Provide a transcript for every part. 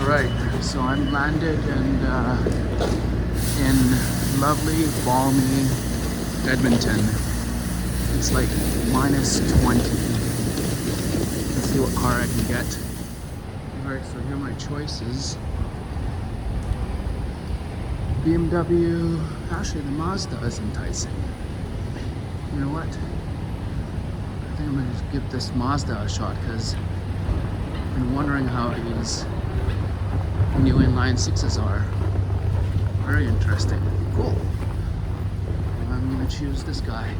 Alright, so I'm landed in lovely, balmy Edmonton. It's like minus 20. Let's see what car I can get. Alright, so here are my choices. BMW, actually the Mazda is enticing. You know what? I think I'm gonna just give this Mazda a shot because I've been wondering how these new inline sixes are. Very interesting. Cool. I'm gonna choose this guy.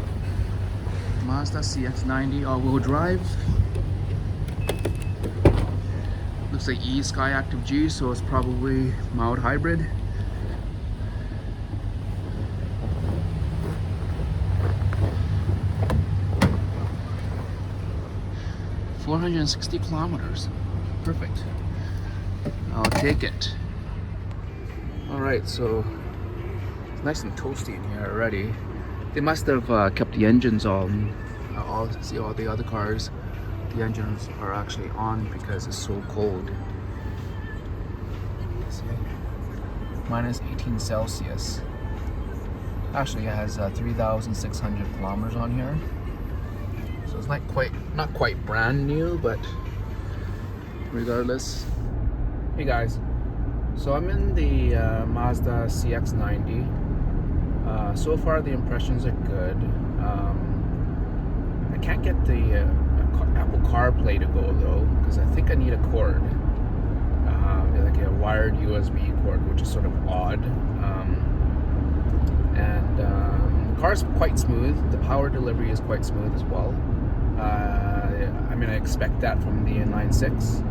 Mazda CX-90 all-wheel drive. Looks like E Sky Active G, so it's probably mild hybrid. $460 kilometers. Perfect. I'll take it. Alright, so it's nice and toasty in here already. They must have kept the engines on. See all the other cars, the engines are actually on because it's so cold. See? Minus 18 Celsius. Actually, it has 3,600 kilometers on here. So it's not quite brand new, but regardless. Hey guys, so I'm in the Mazda CX-90. So far the impressions are good. I can't get the Apple CarPlay to go though, because I think I need a cord, like a wired USB cord, which is sort of odd. The car's quite smooth. The power delivery is quite smooth as well. I mean, I expect that from the inline six.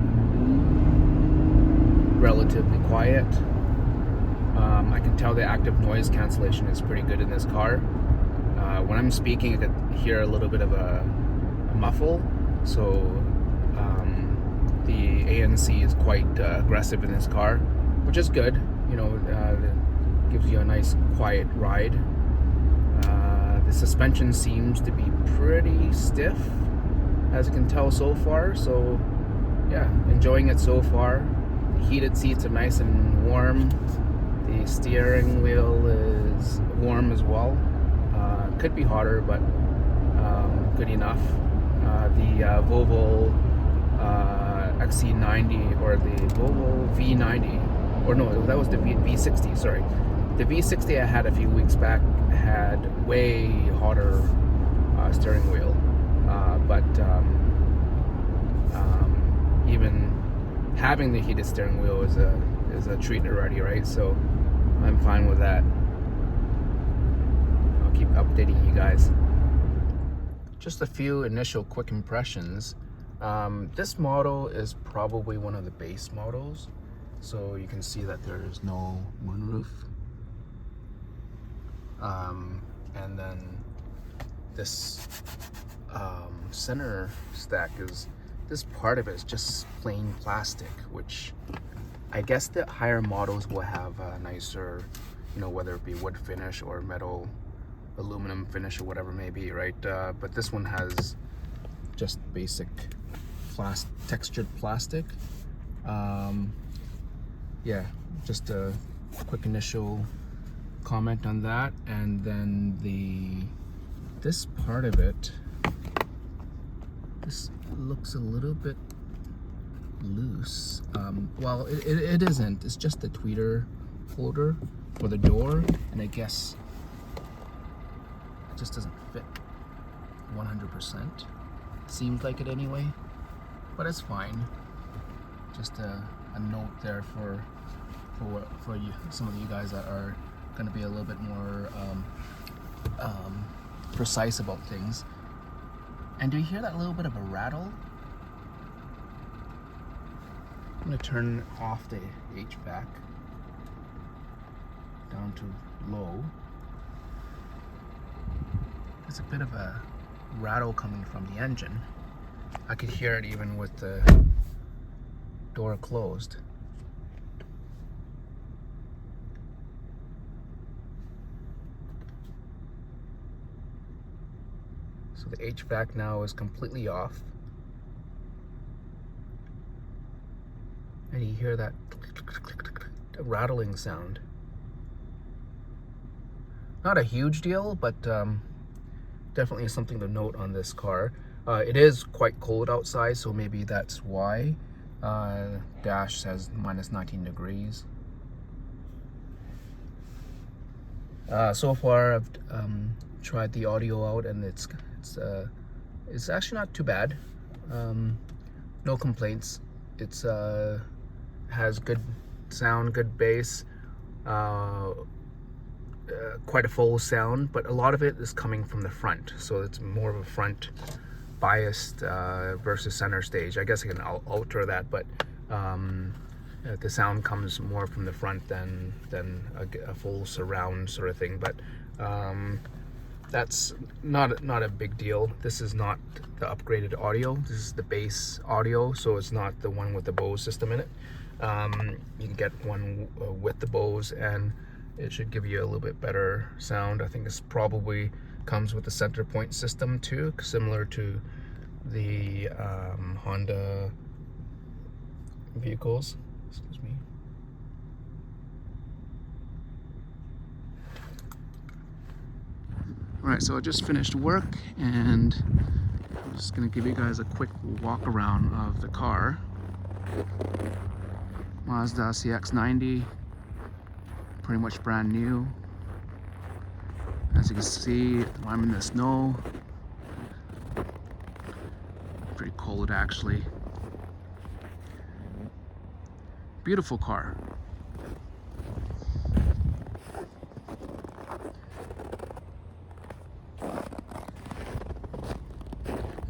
Relatively quiet. I can tell the active noise cancellation is pretty good in this car. When I'm speaking, I can hear a little bit of a muffle, so the ANC is quite aggressive in this car, which is good. You know, it gives you a nice quiet ride. The suspension seems to be pretty stiff, as you can tell so far. So yeah, enjoying it so far. The heated seats are nice and warm. The steering wheel is warm as well. Could be hotter, but good enough. The Volvo XC90 or the Volvo V90, or no, that was the V60, sorry. The V60 I had a few weeks back had way hotter steering wheel, but even having the heated steering wheel is a treat already, right? So I'm fine with that. I'll keep updating you guys. Just a few initial quick impressions. This model is probably one of the base models, so you can see that there is no moonroof. And then this center stack this part of it is just plain plastic, which I guess the higher models will have a nicer, you know, whether it be wood finish or metal, aluminum finish or whatever it may be, right? But this one has just basic textured plastic. Yeah, just a quick initial comment on that. And then this part of it, this looks a little bit loose. Well, it isn't. It's just the tweeter holder for the door, and I guess it just doesn't fit 100%. Seems like it anyway, but it's fine. Just a note there for you, some of you guys that are going to be a little bit more precise about things. And do you hear that little bit of a rattle? I'm going to turn off the HVAC down to low. There's a bit of a rattle coming from the engine. I could hear it even with the door closed. So the HVAC now is completely off. And you hear that a rattling sound. Not a huge deal, but definitely something to note on this car. It is quite cold outside, so maybe that's why. Dash says minus 19 degrees. So far, I've tried the audio out, and it's actually not too bad. No complaints. It's has good sound, good bass, quite a full sound, but a lot of it is coming from the front, so it's more of a front biased versus center stage. I guess I can alter that, but the sound comes more from the front than a full surround sort of thing. But that's not a big deal. This is not the upgraded audio. This is the base audio, so it's not the one with the Bose system in it. You can get one with the Bose, and it should give you a little bit better sound. I think this probably comes with the center point system too, similar to the Honda vehicles. Excuse me. Alright, so I just finished work, and I'm just going to give you guys a quick walk around of the car. Mazda CX-90, pretty much brand new. As you can see, I'm in the snow. Pretty cold actually. Beautiful car.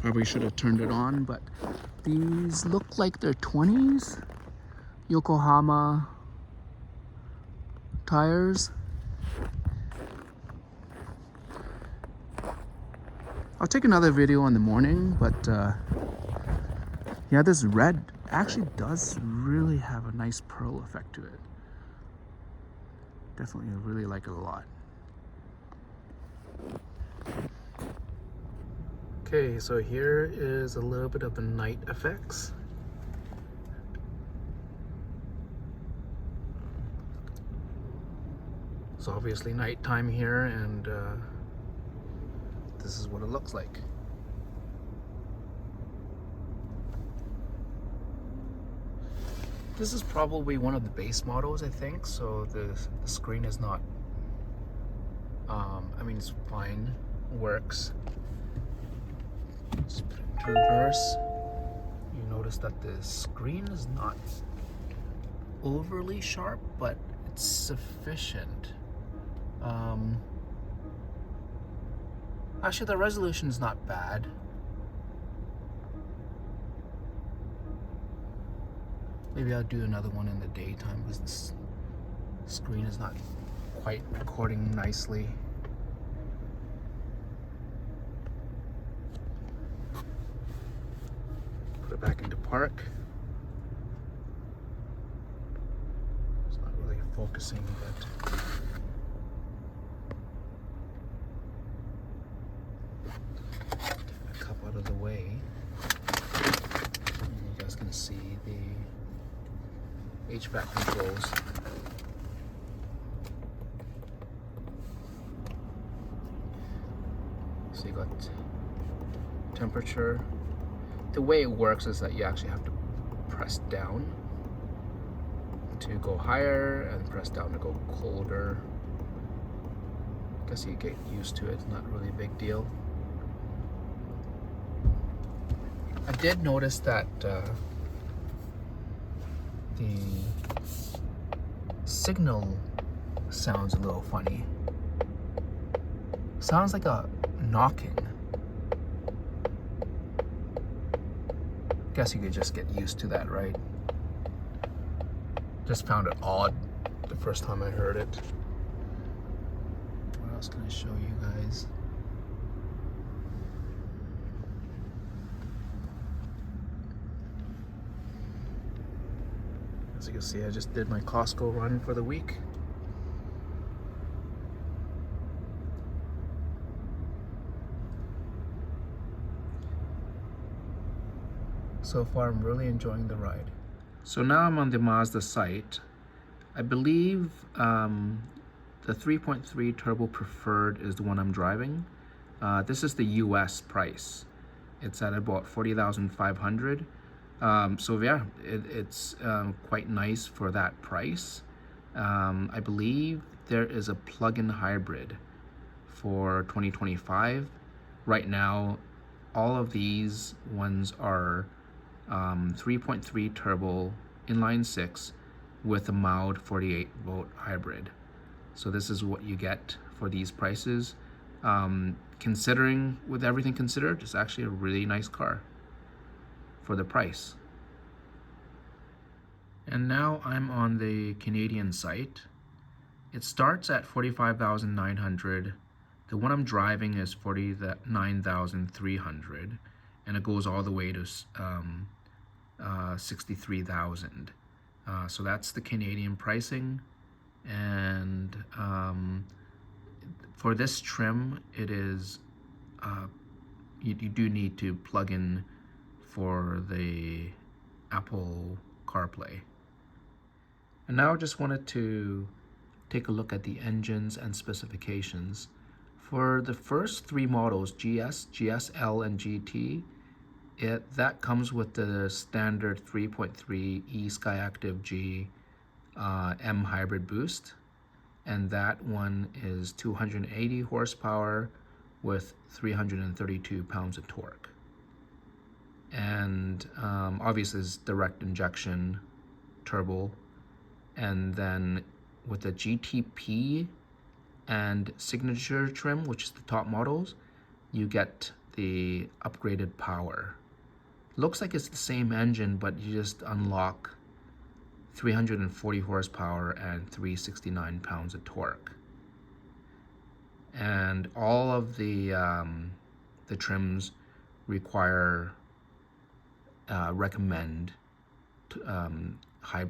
Probably should have turned it on, but these look like they're 20s Yokohama tires. I'll take another video in the morning, but yeah, this red actually does really have a nice pearl effect to it. Definitely really like it a lot. Okay, so here is a little bit of the night effects. It's obviously nighttime here, and this is what it looks like. This is probably one of the base models, I think, so the screen is not, I mean, it's fine, works. Let's put it into reverse. You notice that the screen is not overly sharp, but it's sufficient. Actually, the resolution is not bad. Maybe I'll do another one in the daytime because this screen is not quite recording nicely. Put it back into park. It's not really focusing, but a cup out of the way. And you guys can see the HVAC controls. So you got temperature. The way it works is that you actually have to press down to go higher and press down to go colder. I guess you get used to it, it's not really a big deal. I did notice that the signal sounds a little funny. Sounds like a knocking. Guess you could just get used to that, right? Just found it odd the first time I heard it. What else can I show you guys? As you can see, I just did my Costco run for the week. So far, I'm really enjoying the ride. So now I'm on the Mazda site. I believe the 3.3 Turbo Preferred is the one I'm driving. This is the US price. It's at about $40,500. So yeah, it's quite nice for that price. I believe there is a plug-in hybrid for 2025. Right now, all of these ones are 3.3 turbo inline six with a mild 48 volt hybrid. So this is what you get for these prices. Considering, with everything considered, it's actually a really nice car for the price. And now I'm on the Canadian site. It starts at 45,900. The one I'm driving is 49,300, and it goes all the way to 63,000. So that's the Canadian pricing. And for this trim, it is you do need to plug in for the Apple CarPlay. And now I just wanted to take a look at the engines and specifications. For the first three models, GS, GSL, and GT, that comes with the standard 3.3 eSkyActiv G M hybrid boost, and that one is 280 horsepower with 332 pounds of torque. And obviously it's direct injection turbo. And then with the GTP and signature trim, which is the top models, you get the upgraded power. Looks like it's the same engine, but you just unlock 340 horsepower and 369 pounds of torque. And all of the trims recommend high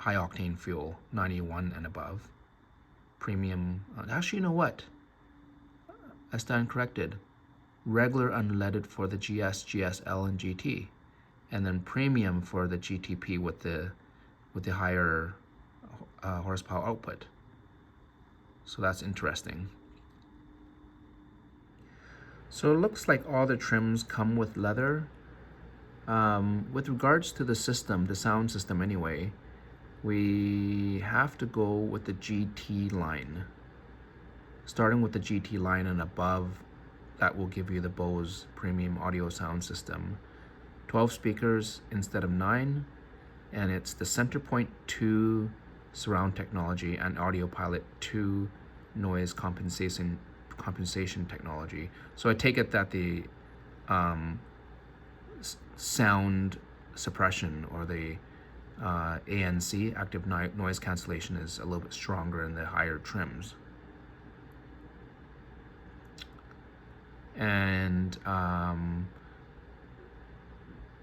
octane fuel, 91 and above. Premium, actually, you know what? I stand corrected. Regular unleaded for the GS, GSL, and GT, and then premium for the GTP with the higher horsepower output. So that's interesting. So it looks like all the trims come with leather. With regards to the system, the sound system anyway, we have to go with the GT line. Starting with the GT line and above, that will give you the Bose premium audio sound system. 12 speakers instead of 9, and it's the Centerpoint 2 surround technology and Audio Pilot 2 noise compensation technology. So I take it that the sound suppression, or the ANC, active noise cancellation, is a little bit stronger in the higher trims. And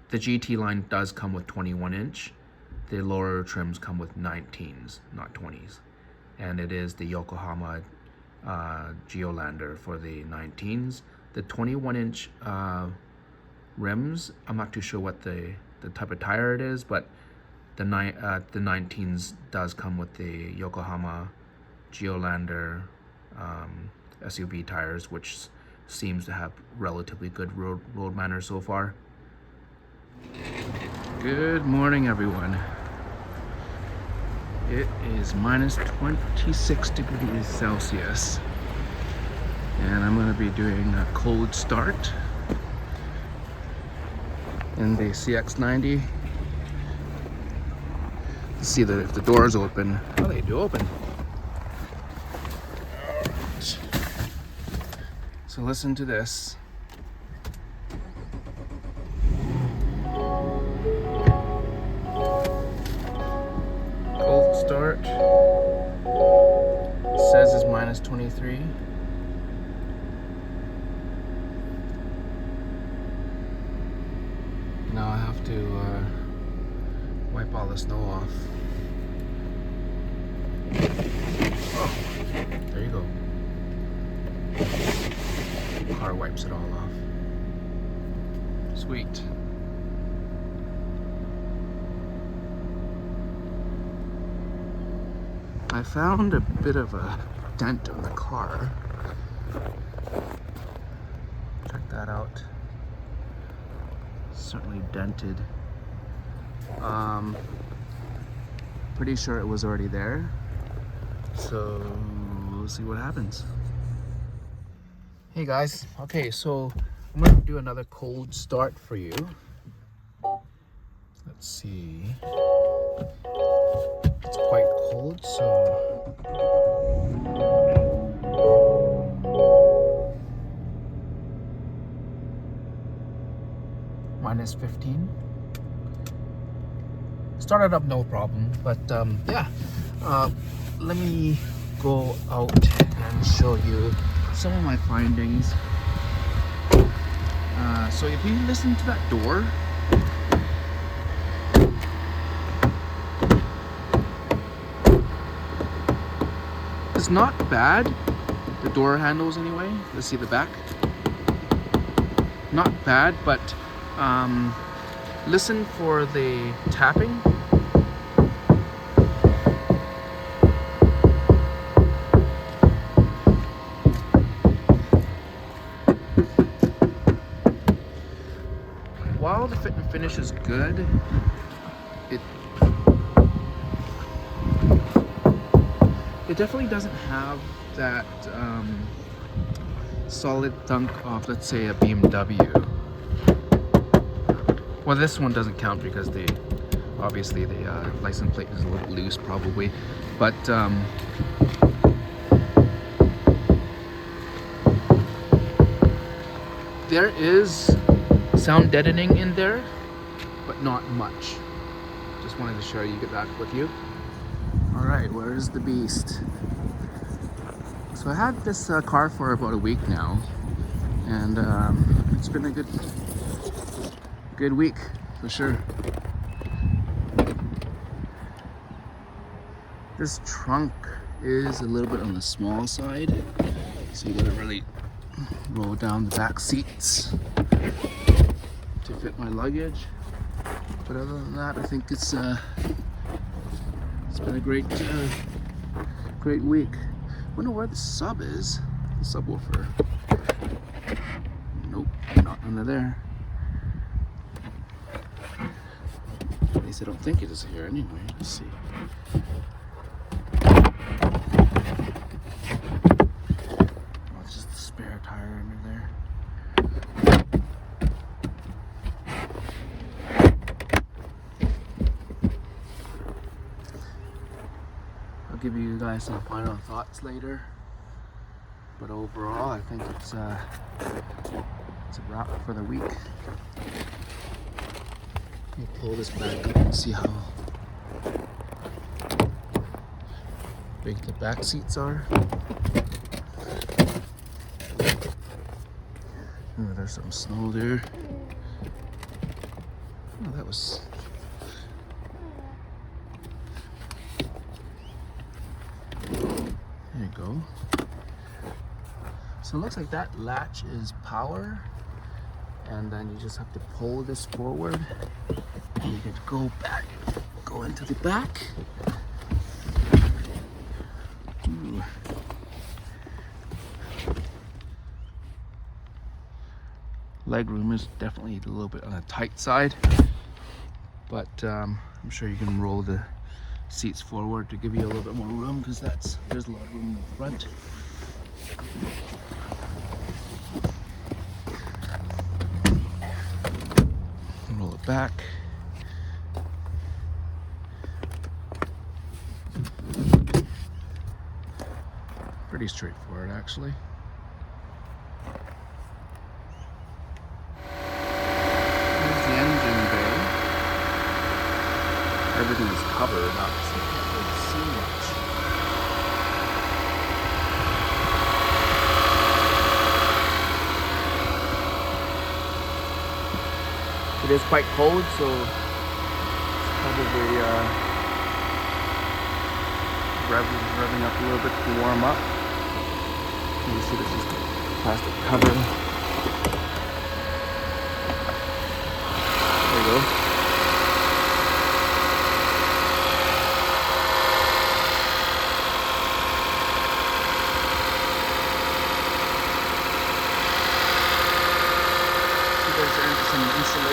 the GT line does come with 21-inch. The lower trims come with 19s, not 20s. And it is the Yokohama Highlander for the 19s. The 21-inch rims, I'm not too sure what the type of tire it is, but the 19s does come with the Yokohama Highlander SUV tires, which seems to have relatively good road manners so far. Good morning, everyone. It is minus 26 degrees Celsius, and I'm going to be doing a cold start in the CX-90. Let's see if the doors open. Oh, they do open. Alright. So listen to this. Cold start. It says it's minus 23. Now I have to wipe all the snow off. Oh, there you go. The car wipes it all off. Sweet. I found a bit of a dent on the car. Check that out. Certainly dented. Pretty sure it was already there. So we'll see what happens. Hey guys, okay, so I'm gonna do another cold start for you. Let's see. It's quite cold, so minus 15. Started up no problem, but yeah. Let me go out and show you some of my findings. So if you listen to that door, it's not bad. The door handles anyway. Let's see the back. Not bad, but listen for the tapping. While the fit and finish is good, it definitely doesn't have that solid thunk of, let's say, a BMW. Well, this one doesn't count because obviously the license plate is a little loose probably, but there is sound deadening in there, but not much. Just wanted to share that with you. All right, where is the beast? So I had this car for about a week now, and it's been a good week for sure. This trunk is a little bit on the small side, so you gotta really roll down the back seats to fit my luggage. But other than that, I think it's been a great week. I wonder where the sub is. The subwoofer. Nope, not under there. At least I don't think it is here anyway. Let's see. Oh, it's just the spare tire under there. I'll give you guys some final thoughts later. But overall, I think it's a wrap for the week. Let me pull this back up and see how big the back seats are. Oh, there's some snow there. Oh, that was... There you go. So it looks like that latch is power, and then you just have to pull this forward, and you can go into the back. Ooh. Leg room is definitely a little bit on the tight side, but I'm sure you can roll the seats forward to give you a little bit more room, because there's a lot of room in the front. Roll it back. Pretty straightforward, actually. There's the engine bay. Everything is covered up, so you can't really see much. It is quite cold, so it's probably revving up a little bit to warm up. You see this is the plastic cover. There you go.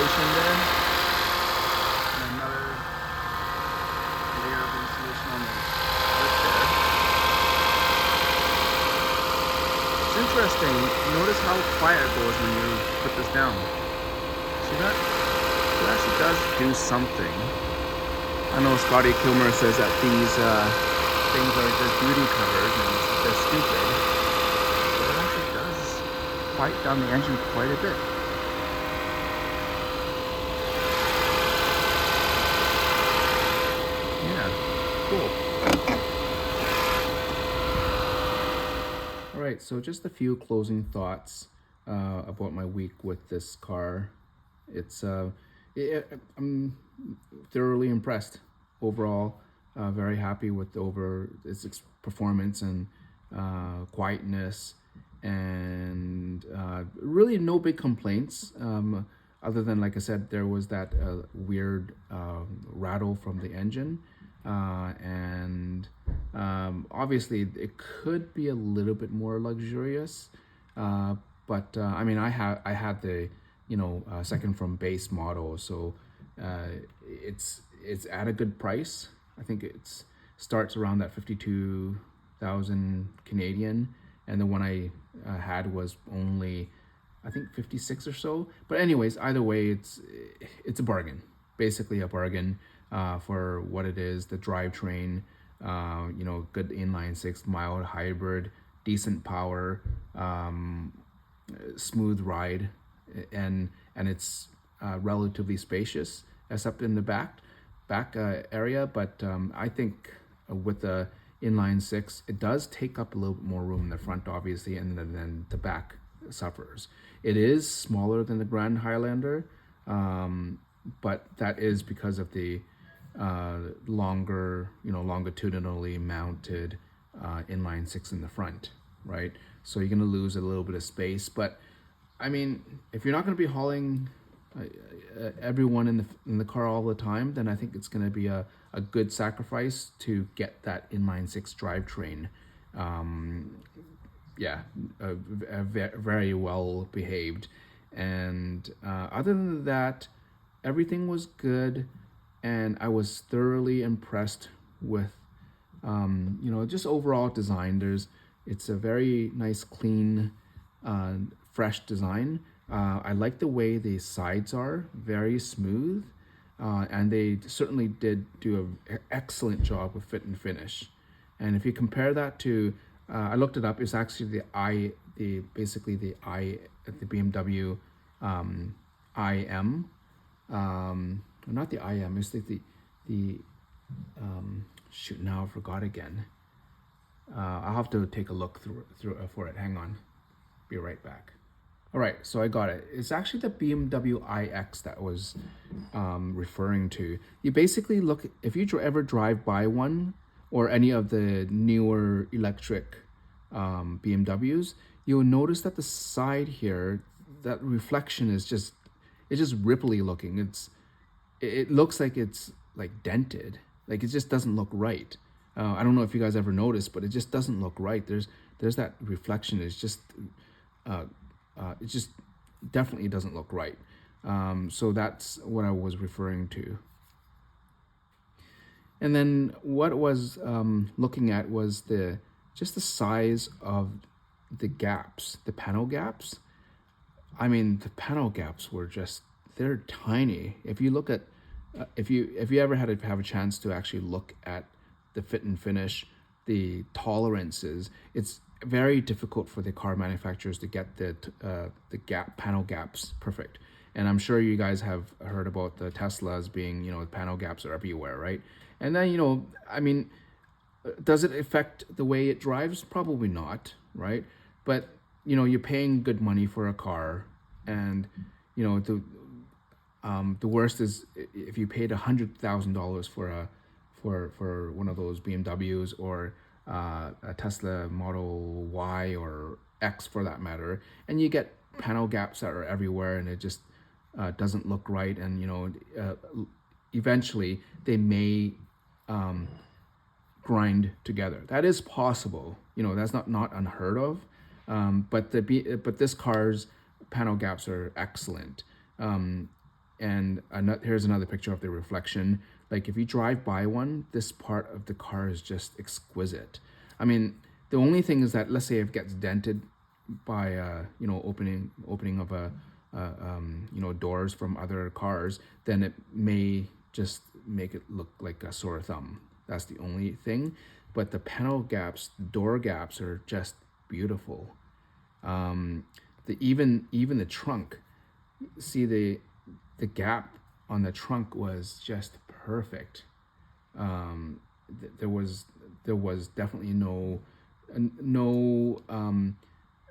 insulation there. And another layer of insulation on the lip there. It's interesting, notice how quiet it goes when you put this down. See that? It actually does do something. I know Scotty Kilmer says that these things are just beauty covers and they're stupid. But it actually does quiet down the engine quite a bit. Yeah, cool. All right, so just a few closing thoughts about my week with this car. I'm thoroughly impressed overall. Very happy with its performance and quietness, and really no big complaints. Other than, like I said, there was that weird rattle from the engine, and obviously it could be a little bit more luxurious. But I mean, I had the second from base model, so it's at a good price. I think it starts around that 52,000 Canadian, and the one I had was only, I think, 56 or so. But anyways, either way, it's a bargain, basically a bargain for what it is. The drivetrain, good inline six, mild hybrid, decent power, smooth ride, and it's relatively spacious, except in the back area. But I think with the inline six, it does take up a little bit more room in the front, obviously, and then the back suffers. It is smaller than the Grand Highlander, but that is because of the longer, longitudinally mounted inline six in the front, right? So you're gonna lose a little bit of space. But I mean, if you're not gonna be hauling everyone in the car all the time, then I think it's gonna be a good sacrifice to get that inline six drivetrain. Very well behaved, and other than that, everything was good, and I was thoroughly impressed with just overall design. It's a very nice, clean, fresh design. I like the way the sides are very smooth, and they certainly did do an excellent job with fit and finish. And if you compare that to, I looked it up, it's actually the BMW IM, not the IM, it's shoot, now I forgot again. I'll have to take a look through for it. Hang on, be right back. All right, so I got it. It's actually the BMW iX that I was referring to. You basically look, if you ever drive by one or any of the newer electric BMWs, you'll notice that the side here, that reflection is just ripply looking. It looks like it's like dented. Like it just doesn't look right. I don't know if you guys ever noticed, but it just doesn't look right. There's that reflection. It just definitely doesn't look right. So that's what I was referring to. And then what I was looking at was just the size of the gaps, the panel gaps. I mean, the panel gaps were they're tiny. If you look at, if you ever had to have a chance to actually look at the fit and finish, the tolerances, it's very difficult for the car manufacturers to get the panel gaps perfect. And I'm sure you guys have heard about the Teslas being, the panel gaps are everywhere, right? And then, I mean, does it affect the way it drives? Probably not, right? But, you're paying good money for a car, and, the worst is if you paid $100,000 for one of those BMWs or a Tesla Model Y or X for that matter, and you get panel gaps that are everywhere, and it just doesn't look right, and eventually they may grind together. That is possible. That's not unheard of. But this car's panel gaps are excellent. And here's another picture of the reflection. Like if you drive by one, this part of the car is just exquisite. I mean, the only thing is that, let's say it gets dented by you know, opening of you know, doors from other cars, then it may just make it look like a sore thumb. That's the only thing. But the panel gaps, the door gaps are just beautiful. Even the trunk, see the gap on the trunk was just perfect. There was definitely no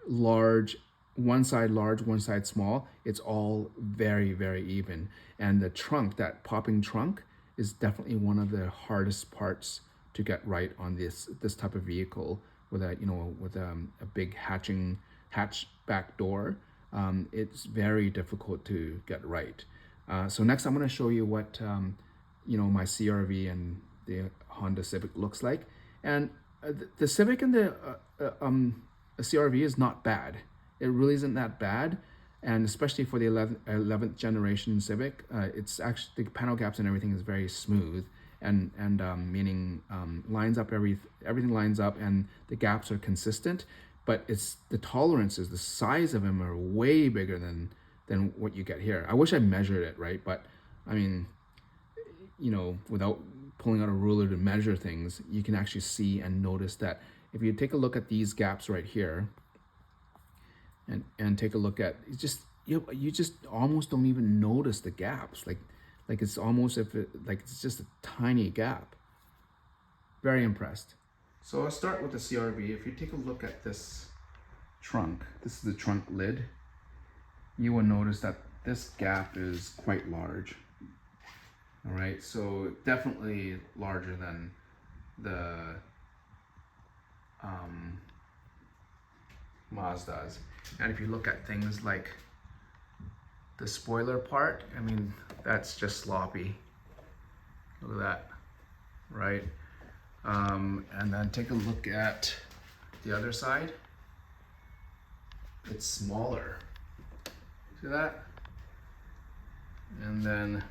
large, one side small. It's all very even. And the trunk, that popping trunk, is definitely one of the hardest parts to get right on this type of vehicle with a, you know, with a big hatchback door. It's very difficult to get right. So next I'm going to show you what you know, my CRV and the Honda Civic looks like. And the Civic and the CRV is not bad. It really isn't that bad. And especially for the 11th generation Civic, it's actually, the panel gaps and everything is very smooth, and meaning lines up, everything lines up, and the gaps are consistent. But it's the tolerances, the size of them are way bigger than what you get here. I wish I measured it, right? But I mean, you know, without pulling out a ruler to measure things, you can actually see and notice that if you take a look at these gaps right here, and take a look at, you just almost don't even notice the gaps. Like it's almost like it's just a tiny gap. Very impressed. So I'll start with the CRV. If you take a look at this trunk, this is the trunk lid, you will notice that this gap is quite large. All right, so definitely larger than the Mazdas. And if you look at things like the spoiler part, I mean, that's just sloppy. Look at that, right? And then take a look at the other side. It's smaller. See that? And then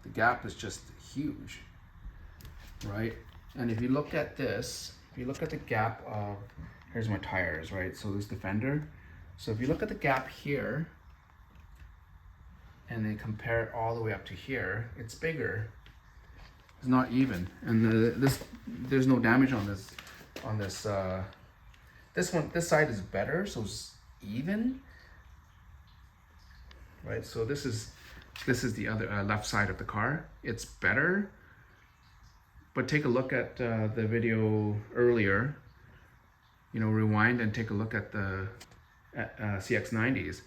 the gap is just huge, right? And if you look at this, if you look at the gap of, here's my tires, right? So this Defender. So if you look at the gap here, and then compare it all the way up to here, it's bigger. It's not even, and there's no damage on this. This side is better, so it's even, right? So this is the other left side of the car. It's better, but take a look at the video earlier. You know, rewind and take a look at the CX-90s.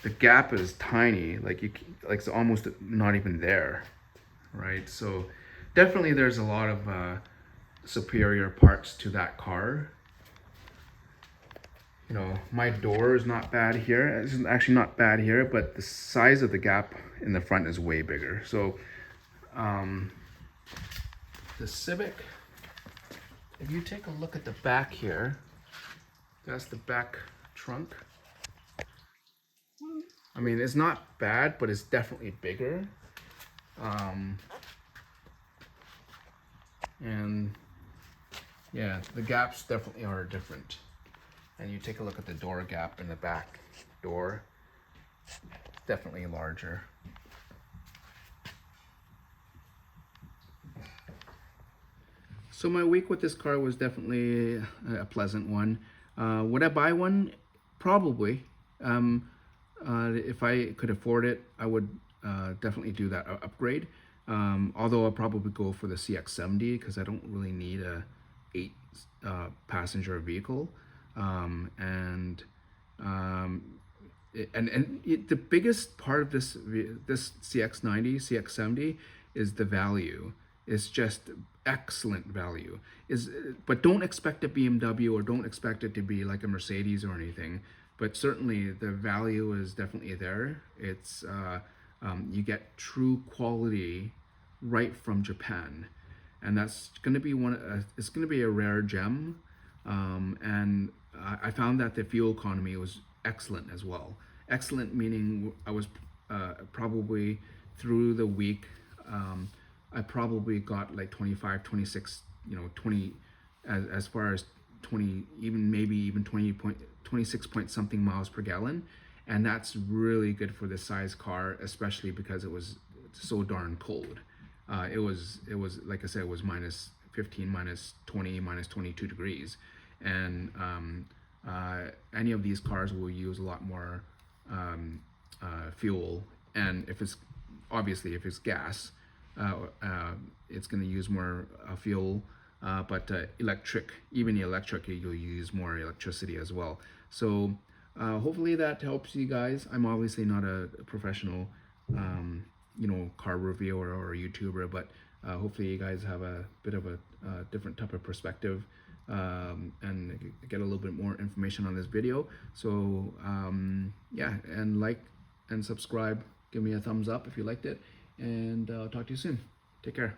The gap is tiny, like it's almost not even there, right? So definitely there's a lot of superior parts to that car. You know, my door is not bad here. It's actually not bad here, but the size of the gap in the front is way bigger. So the Civic, if you take a look at the back here, that's the back trunk. I mean, it's not bad, but it's definitely bigger. And yeah, the gaps definitely are different. And you take a look at the door gap in the back door, definitely larger. So my week with this car was definitely a pleasant one. Would I buy one? Probably. If I could afford it, I would definitely do that upgrade. Although I'll probably go for the CX-90 because I don't really need a 8 passenger vehicle. The biggest part of this CX-90, CX-70 is the value. It's just excellent value. But don't expect a BMW or don't expect it to be like a Mercedes or anything. But certainly the value is definitely there. It's you get true quality right from Japan, and that's going to be it's going to be a rare gem. And I found that the fuel economy was excellent as well. Excellent meaning I was probably through the week, I probably got like 25, 26, 20, as far as 20, even maybe even 26 point something miles per gallon. And that's really good for this size car, especially because it was so darn cold. It was like I said, it was minus 15, minus 20, minus 22 degrees. And any of these cars will use a lot more fuel. And if it's gas, it's going to use more fuel. But even the electric, you'll use more electricity as well. So hopefully that helps you guys. I'm obviously not a professional, car reviewer or a YouTuber, but hopefully you guys have a bit of a different type of perspective and get a little bit more information on this video. So yeah, and like and subscribe. Give me a thumbs up if you liked it, and I'll talk to you soon. Take care.